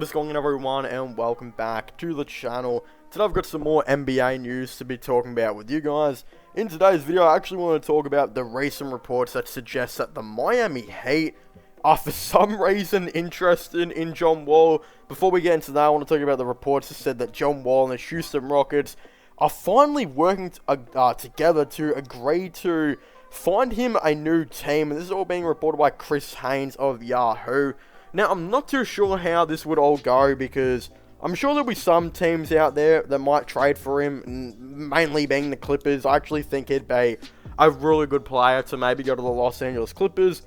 What is going on, everyone, and welcome back to the channel. Today I've got some more NBA news to be talking about with you guys. In today's video, I actually want to talk about the recent reports that suggest that the Miami Heat are for some reason interested in John Wall. Before we get into that, I want to talk about the reports that said that John Wall and the Houston Rockets are finally working together to agree to find him a new team. And this is all being reported by Chris Haynes of Yahoo. Now, I'm not too sure how this would all go, because I'm sure there'll be some teams out there that might trade for him, mainly being the Clippers. I actually think he'd be a really good player to maybe go to the Los Angeles Clippers.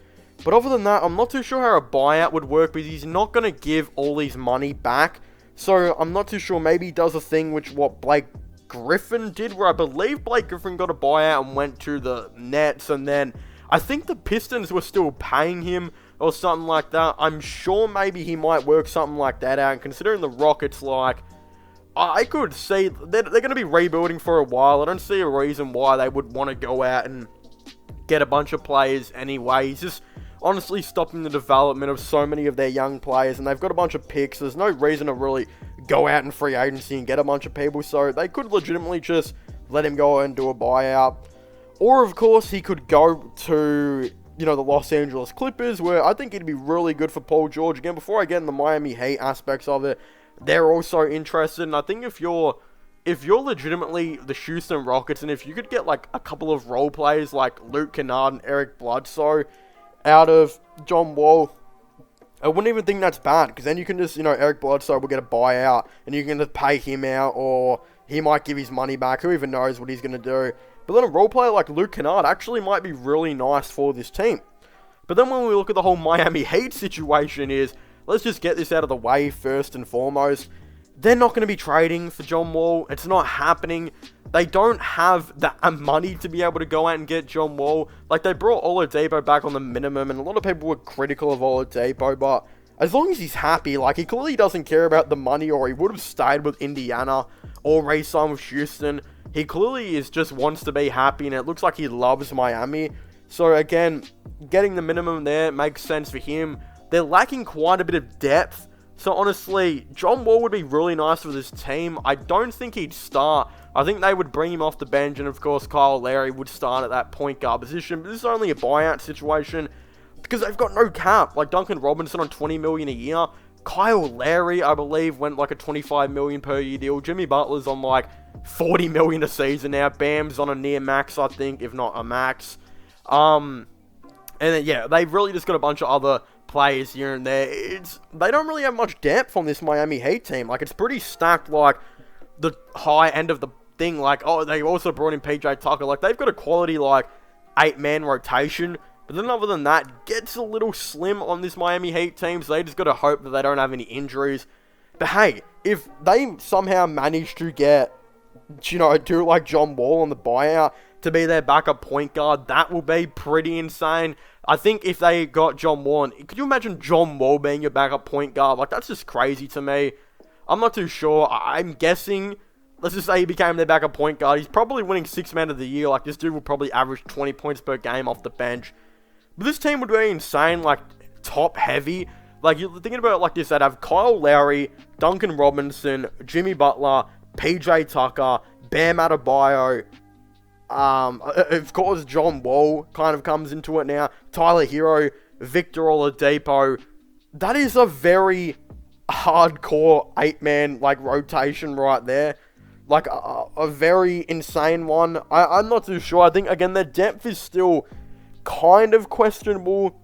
But other than that, I'm not too sure how a buyout would work, because he's not going to give all his money back. So I'm not too sure. Maybe he does a thing which what Blake Griffin did, where I believe Blake Griffin got a buyout and went to the Nets, and then I think the Pistons were still paying him or something like that. I'm sure maybe he might work something like that out. And considering the Rockets, like, I could see they're going to be rebuilding for a while. I don't see a reason why they would want to go out and get a bunch of players anyway. He's just honestly stopping the development of so many of their young players, and they've got a bunch of picks. There's no reason to really go out in free agency and get a bunch of people, so they could legitimately just let him go and do a buyout. Or, of course, he could go to, the Los Angeles Clippers, where I think it'd be really good for Paul George. Again, before I get in the Miami Heat aspects of it, they're also interested. And I think if you're legitimately the Houston Rockets, and if you could get, like, a couple of role players like Luke Kennard and Eric Bledsoe out of John Wall, I wouldn't even think that's bad, because then you can just, Eric Bledsoe will get a buyout, and you can just pay him out, or he might give his money back. Who even knows what he's going to do. But then a role player like Luke Kennard actually might be really nice for this team. But then when we look at the whole Miami Heat situation is, let's just get this out of the way first and foremost. They're not going to be trading for John Wall. It's not happening. They don't have the money to be able to go out and get John Wall. Like, they brought Oladipo back on the minimum, and a lot of people were critical of Oladipo, but as long as he's happy, like, he clearly doesn't care about the money, or he would have stayed with Indiana or re-signed with Houston. He clearly just wants to be happy, and it looks like he loves Miami. So again, getting the minimum there makes sense for him. They're lacking quite a bit of depth. So honestly, John Wall would be really nice for this team. I don't think he'd start. I think they would bring him off the bench, and of course Kyle Lowry would start at that point guard position. But this is only a buyout situation, because they've got no cap. Like Duncan Robinson on $20 million a year. Kyle Lowry, I believe, went like a $25 million per year deal. Jimmy Butler's on like $40 million a season now. Bam's on a near max, I think, if not a max. And then, yeah, they've really just got a bunch of other players here and there. They don't really have much depth on this Miami Heat team. Like, it's pretty stacked, like, the high end of the thing. Like, oh, they also brought in PJ Tucker. Like, they've got a quality, like, 8-man rotation. But then other than that, gets a little slim on this Miami Heat team, so they just got to hope that they don't have any injuries. But hey, if they somehow manage to get, do like John Wall on the buyout to be their backup point guard, that will be pretty insane. I think if they got John Wall, and could you imagine John Wall being your backup point guard? Like, that's just crazy to me. I'm not too sure. I'm guessing, let's just say he became their backup point guard. He's probably winning 6th man of the year. Like, this dude will probably average 20 points per game off the bench. But this team would be insane, like, top heavy. Like, you're thinking about it like this, they'd have Kyle Lowry, Duncan Robinson, Jimmy Butler, PJ Tucker, Bam Adebayo, of course John Wall kind of comes into it now, Tyler Hero, Victor Oladipo. That is a very hardcore 8-man, like, rotation right there. Like, a very insane one. I'm not too sure. I think, again, their depth is still kind of questionable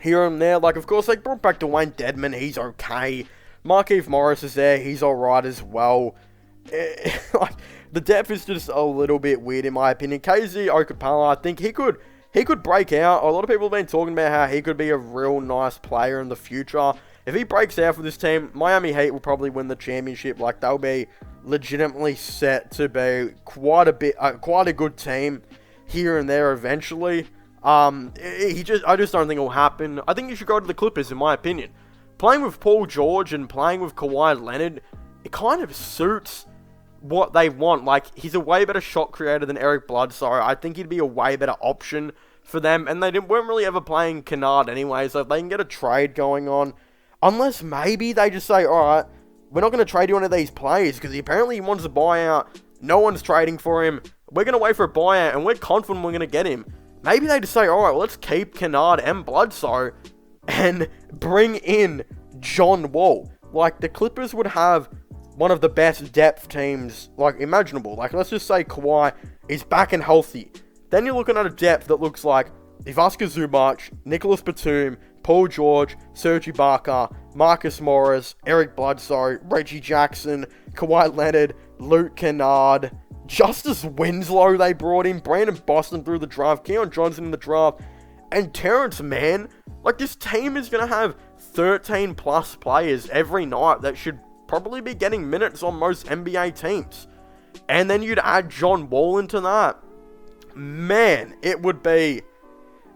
here and there. Like, of course, they brought back Dwayne Dedman. He's okay. Markieff Morris is there. He's alright as well. Like, the depth is just a little bit weird, in my opinion. KZ Okpala, I think he could break out. A lot of people have been talking about how he could be a real nice player in the future. If he breaks out for this team, Miami Heat will probably win the championship. Like, they'll be legitimately set to be quite a good team here and there eventually. I just don't think it'll happen. I think you should go to the Clippers, in my opinion. Playing with Paul George and playing with Kawhi Leonard, it kind of suits what they want. Like, he's a way better shot creator than Eric Bledsoe. I think he'd be a way better option for them, and they weren't really ever playing Kennard anyway, so if they can get a trade going on, Unless maybe they just say, alright, we're not going to trade you one of these players because apparently he wants a buyout. No one's trading for him. We're going to wait for a buyout and we're confident we're going to get him. Maybe they just say, alright, well, let's keep Kennard and Bledsoe and bring in John Wall. Like, the Clippers would have one of the best depth teams, like, imaginable. Like, let's just say Kawhi is back and healthy. Then you're looking at a depth that looks like Ivica Zubac, Nicholas Batum, Paul George, Serge Ibaka, Marcus Morris, Eric Bledsoe, Reggie Jackson, Kawhi Leonard, Luke Kennard, Justice Winslow they brought in, Brandon Boston through the draft, Keon Johnson in the draft, and Terrence Mann. Like, this team is going to have 13 plus players every night that should probably be getting minutes on most NBA teams. And then you'd add John Wall into that. Man, it'd be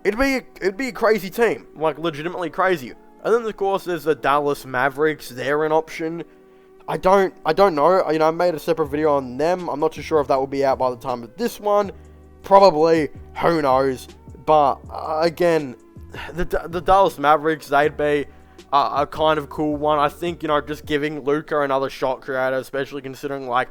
a crazy team, like legitimately crazy. And then of course there's the Dallas Mavericks. They're an option. I don't know. You know, I made a separate video on them. I'm not too sure if that will be out by the time of this one. Probably. Who knows? But again, the Dallas Mavericks, they'd be a kind of cool one. I think, you know, just giving Luka another shot creator, especially considering like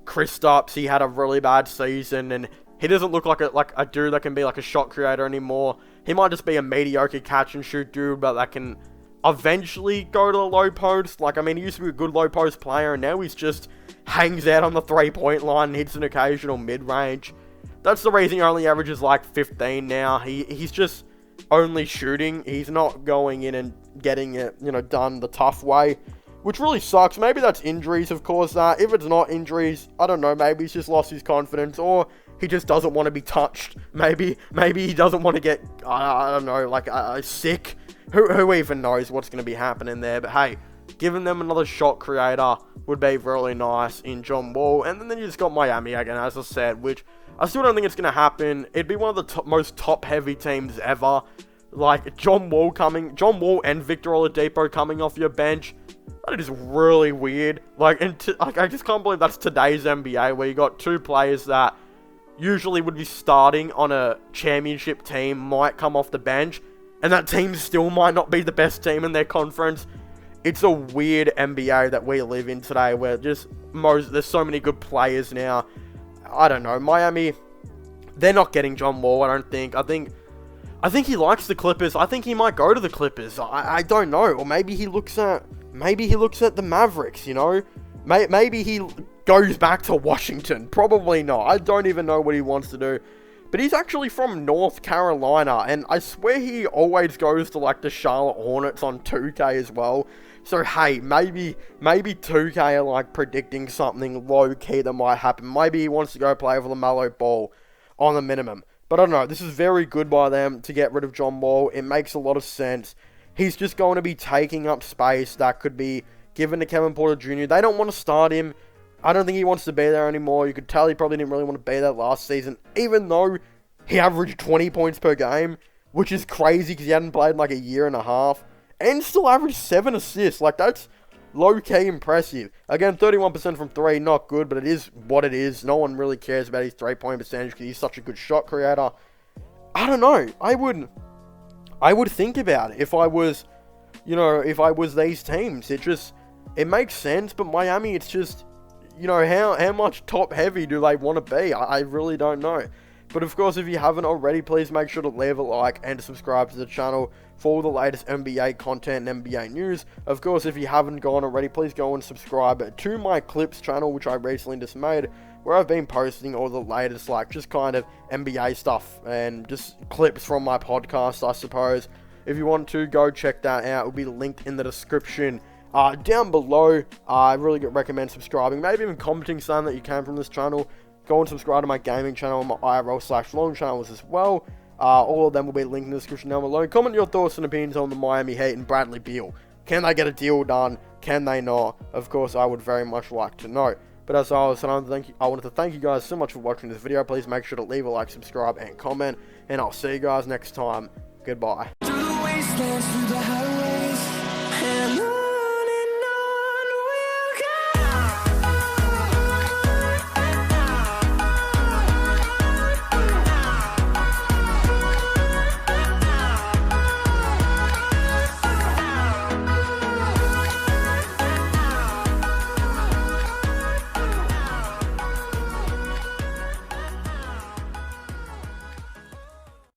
Kristaps, he had a really bad season and he doesn't look like a dude that can be like a shot creator anymore. He might just be a mediocre catch and shoot dude, but that can eventually go to the low post. Like, I mean, he used to be a good low post player, and now he's just hangs out on the 3-point line and hits an occasional mid-range. That's the reason he only averages like 15 now. He's just only shooting. He's not going in and getting it, you know, done the tough way, which really sucks. Maybe that's injuries, of course. If it's not injuries, I don't know. Maybe he's just lost his confidence, or he just doesn't want to be touched. Maybe he doesn't want to get, I don't know, like, sick. Who even knows what's going to be happening there? But hey, giving them another shot creator would be really nice in John Wall. And then you just got Miami again, as I said, which I still don't think it's going to happen. It'd be one of the most top-heavy teams ever. Like, John Wall and Victor Oladipo coming off your bench. That is really weird. Like, I just can't believe that's today's NBA, where you got two players that usually would be starting on a championship team, might come off the bench, and that team still might not be the best team in their conference. It's a weird NBA that we live in today, where there's so many good players now. I don't know, Miami, they're not getting John Wall, I don't think. I think he likes the Clippers. I think he might go to the Clippers. I don't know. Or maybe he looks at the Mavericks, you know? Maybe he goes back to Washington. Probably not. I don't even know what he wants to do. But he's actually from North Carolina, and I swear he always goes to like the Charlotte Hornets on 2K as well. So hey, maybe 2K are like predicting something low-key that might happen. Maybe he wants to go play for LaMelo Ball on the minimum. But I don't know, this is very good by them to get rid of John Wall. It makes a lot of sense. He's just going to be taking up space that could be given to Kevin Porter Jr. They don't want to start him. I don't think he wants to be there anymore. You could tell he probably didn't really want to be there last season, even though he averaged 20 points per game, which is crazy because he hadn't played in like a year and a half, and still averaged 7 assists. Like, that's low-key impressive. Again, 31% from 3, not good, but it is what it is. No one really cares about his 3-point percentage because he's such a good shot creator. I don't know. I would think about it if I was, you know, if I was these teams. It makes sense, but Miami, it's just, you know, how much top-heavy do they want to be? I really don't know. But of course, if you haven't already, please make sure to leave a like and subscribe to the channel for all the latest NBA content and NBA news. Of course, if you haven't gone already, please go and subscribe to my Clips channel, which I recently just made, where I've been posting all the latest, like, just kind of NBA stuff and just clips from my podcast, I suppose. If you want to, go check that out. It will be linked in the description down below. I really recommend subscribing, maybe even commenting saying that you came from this channel. Go and subscribe to my gaming channel and my IRL/long channels as well. All of them will be linked in the description down below. Comment your thoughts and opinions on the Miami Heat and Bradley Beal. Can they get a deal done? Can they not? Of course, I would very much like to know. But as I was saying, I wanted to thank you guys so much for watching this video. Please make sure to leave a like, subscribe, and comment. And I'll see you guys next time. Goodbye.